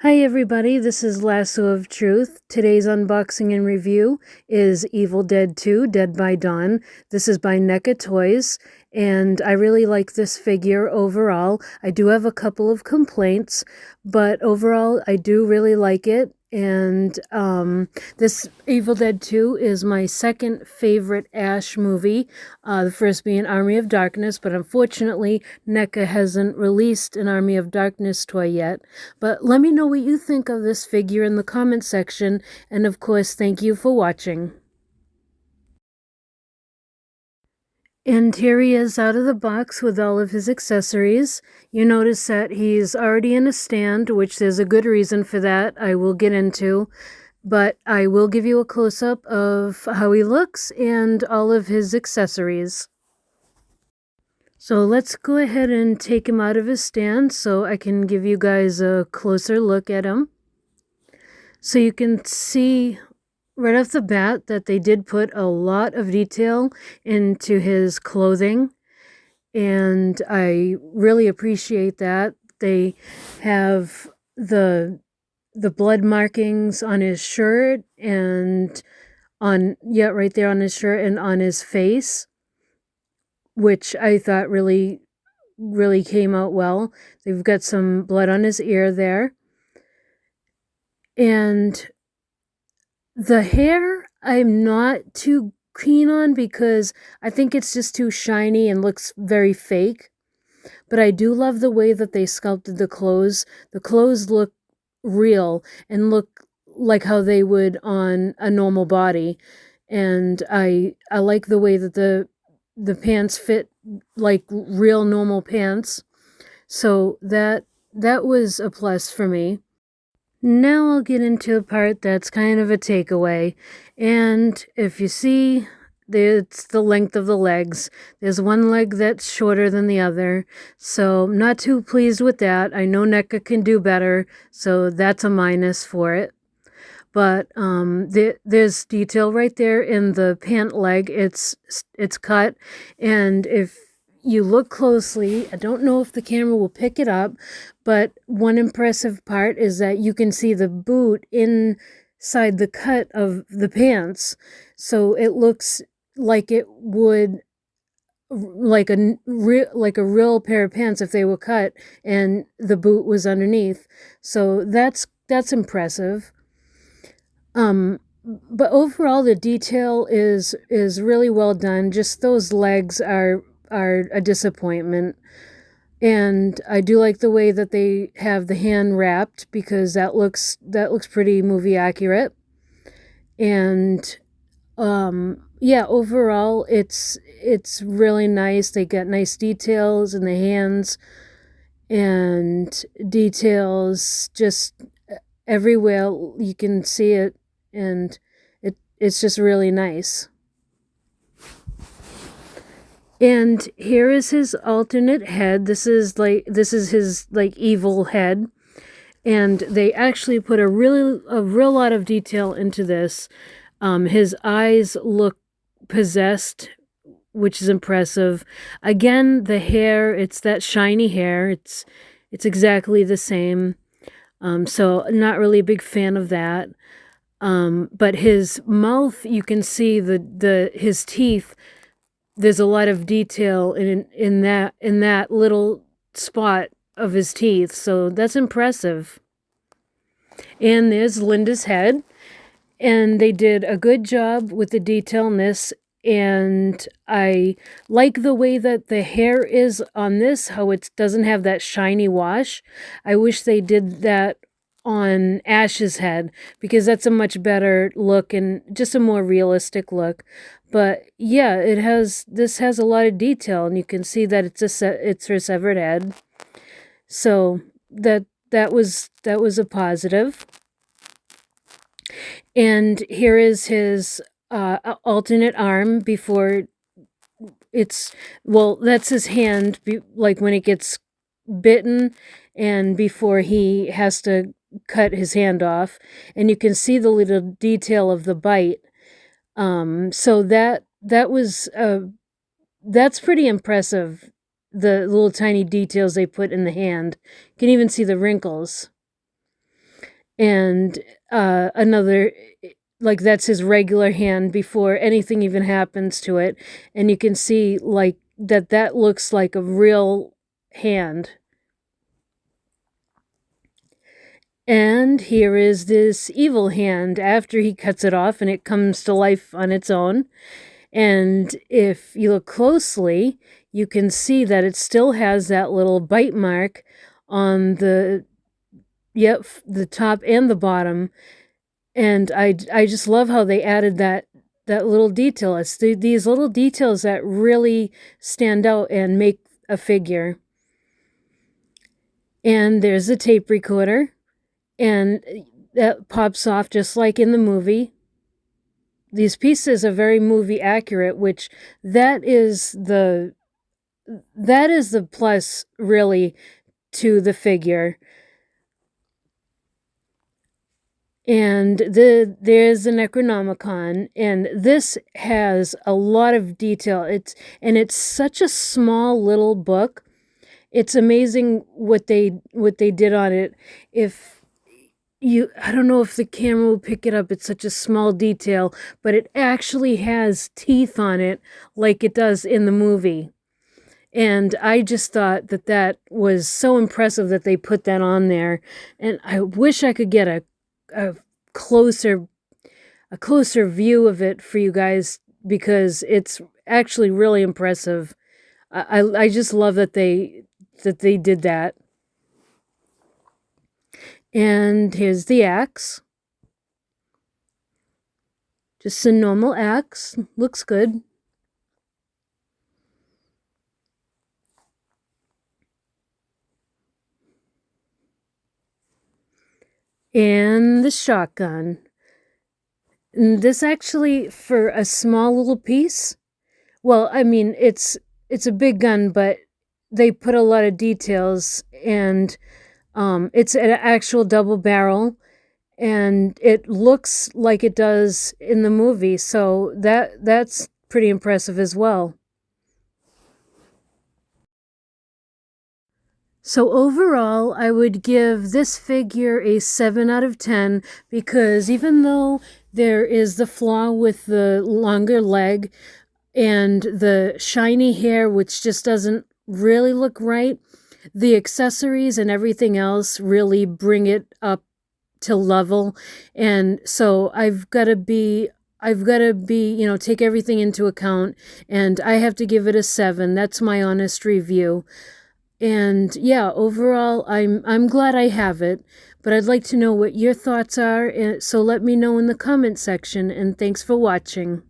Hi everybody, this is Lasso of Truth. Today's unboxing and review is Evil Dead 2, Dead by Dawn. This is by NECA Toys, and I really like this figure overall. I do have a couple of complaints, but overall I do really like it. And this Evil Dead 2 is my second favorite Ash movie, the first being Army of Darkness, but unfortunately NECA hasn't released an Army of Darkness toy yet. But let me know what you think of this figure in the comment section, and of course, thank you for watching. And here he is out of the box with all of his accessories. You notice that he's already in a stand, which there's a good reason for that I will get into. But I will give you a close-up of how he looks and all of his accessories. So let's go ahead and take him out of his stand so I can give you guys a closer look at him. So you can see right off the bat that they did put a lot of detail into his clothing, and I really appreciate that. They have the blood markings on his shirt and right there on his shirt and on his face, which I thought really came out well. They've got some blood on his ear there. And the hair, I'm not too keen on because I think it's just too shiny and looks very fake. But I do love the way that they sculpted the clothes. The clothes look real and look like how they would on a normal body. And I like the way that the pants fit like real normal pants. So that was a plus for me. Now I'll get into a part that's kind of a takeaway. And if you see, it's the length of the legs. There's one leg that's shorter than the other. So I'm not too pleased with that. I know NECA can do better, so that's a minus for it. But there's detail right there in the pant leg. It's cut, and if you look closely, I don't know if the camera will pick it up, but one impressive part is that you can see the boot inside the cut of the pants. So it looks like it would like a real pair of pants if they were cut and the boot was underneath. So that's impressive. But overall the detail is really well done. Just those legs are a disappointment. And I do like the way that they have the hand wrapped because that looks pretty movie accurate. And yeah, overall it's really nice. They got nice details in the hands and details just everywhere. You can see it, and it's just really nice. And here is his alternate head. This is his like evil head. And they actually put a real lot of detail into this. His eyes look possessed, which is impressive. Again, the hair, it's that shiny hair. It's exactly the same. So not really a big fan of that. But his mouth, you can see his teeth. There's a lot of detail in that little spot of his teeth, so that's impressive. And there's Linda's head, and they did a good job with the detail in this, and I like the way that the hair is on this, how it doesn't have that shiny wash. I wish they did that on Ash's head because that's a much better look and just a more realistic look. But yeah, this has a lot of detail, and you can see that it's her severed head. So that was a positive. And here is his alternate arm before that's his hand like when it gets bitten and before he has to cut his hand off, and you can see the little detail of the bite. So that's pretty impressive. The little tiny details they put in the hand. You can even see the wrinkles. and another, like that's his regular hand before anything even happens to it, and you can see like that looks like a real hand. And here is this evil hand after he cuts it off and it comes to life on its own. And if you look closely, you can see that it still has that little bite mark on the top and the bottom. And I just love how they added that little detail. It's these little details that really stand out and make a figure. And there's a tape recorder, and that pops off just like in the movie. These pieces are very movie accurate, which that is the plus really to the figure. And there's the Necronomicon, and this has a lot of detail. It's such a small little book. It's amazing what they did on it. I don't know if the camera will pick it up. It's such a small detail, but it actually has teeth on it like it does in the movie. And I just thought that was so impressive that they put that on there. And I wish I could get a closer view of it for you guys, because it's actually really impressive. I just love that they did that. And here's the axe. Just a normal axe. Looks good. And the shotgun. And this actually, for a small little piece, well, I mean, it's a big gun, but they put a lot of details, and it's an actual double barrel, and it looks like it does in the movie, so that's pretty impressive as well. So overall, I would give this figure a 7 out of 10, because even though there is the flaw with the longer leg and the shiny hair, which just doesn't really look right, the accessories and everything else really bring it up to level. And so I've got to be, take everything into account, and I have to give it a 7. That's my honest review. And yeah, overall, I'm glad I have it, but I'd like to know what your thoughts are, so let me know in the comment section, and thanks for watching.